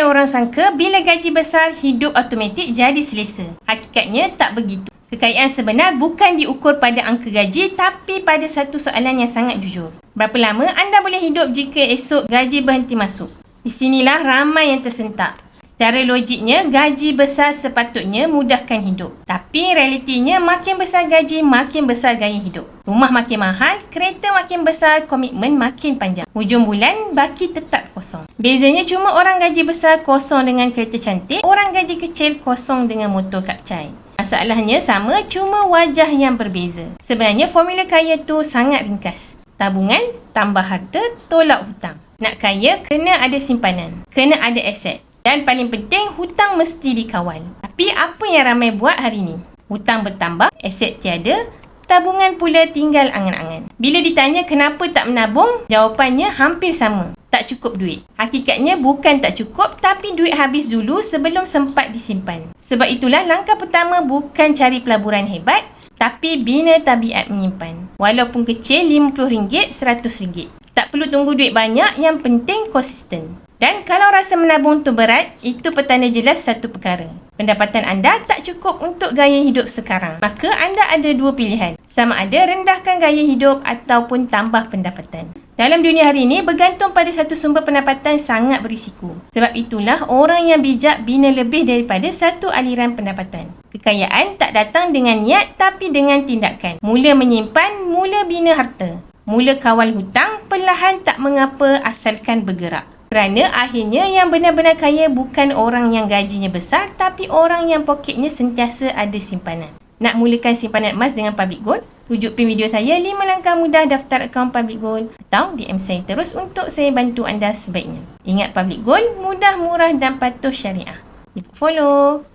Ramai orang sangka bila gaji besar, hidup automatik jadi selesa. Hakikatnya tak begitu. Kekayaan sebenar bukan diukur pada angka gaji tapi pada satu soalan yang sangat jujur. Berapa lama anda boleh hidup jika esok gaji berhenti masuk? Di sinilah ramai yang tersentak. Secara logiknya, gaji besar sepatutnya mudahkan hidup. Tapi realitinya, makin besar gaji, makin besar gaya hidup. Rumah makin mahal, kereta makin besar, komitmen makin panjang. Hujung bulan, baki tetap kosong. Bezanya cuma orang gaji besar kosong dengan kereta cantik, orang gaji kecil kosong dengan motor kapcai. Masalahnya sama, cuma wajah yang berbeza. Sebenarnya, formula kaya tu sangat ringkas. Tabungan, tambah harta, tolak hutang. Nak kaya, kena ada simpanan. Kena ada aset. Dan paling penting, hutang mesti dikawal. Tapi apa yang ramai buat hari ni? Hutang bertambah, aset tiada, tabungan pula tinggal angan-angan. Bila ditanya kenapa tak menabung, jawapannya hampir sama. Tak cukup duit. Hakikatnya bukan tak cukup, tapi duit habis dulu sebelum sempat disimpan. Sebab itulah langkah pertama bukan cari pelaburan hebat, tapi bina tabiat menyimpan. Walaupun kecil, RM50, RM100. Tak perlu tunggu duit banyak, yang penting konsisten. Dan kalau rasa menabung tu berat, itu petanda jelas satu perkara. Pendapatan anda tak cukup untuk gaya hidup sekarang. Maka anda ada dua pilihan. Sama ada rendahkan gaya hidup ataupun tambah pendapatan. Dalam dunia hari ini, bergantung pada satu sumber pendapatan sangat berisiko. Sebab itulah orang yang bijak bina lebih daripada satu aliran pendapatan. Kekayaan tak datang dengan niat tapi dengan tindakan. Mula menyimpan, mula bina harta. Mula kawal hutang, perlahan tak mengapa asalkan bergerak. Kerana akhirnya yang benar-benar kaya bukan orang yang gajinya besar tapi orang yang poketnya sentiasa ada simpanan. Nak mulakan simpanan emas dengan Public Gold? Rujuk pin video saya 5 langkah mudah daftar akaun Public Gold atau DM saya terus untuk saya bantu anda sebaiknya. Ingat Public Gold, mudah, murah dan patuh syariah. Follow!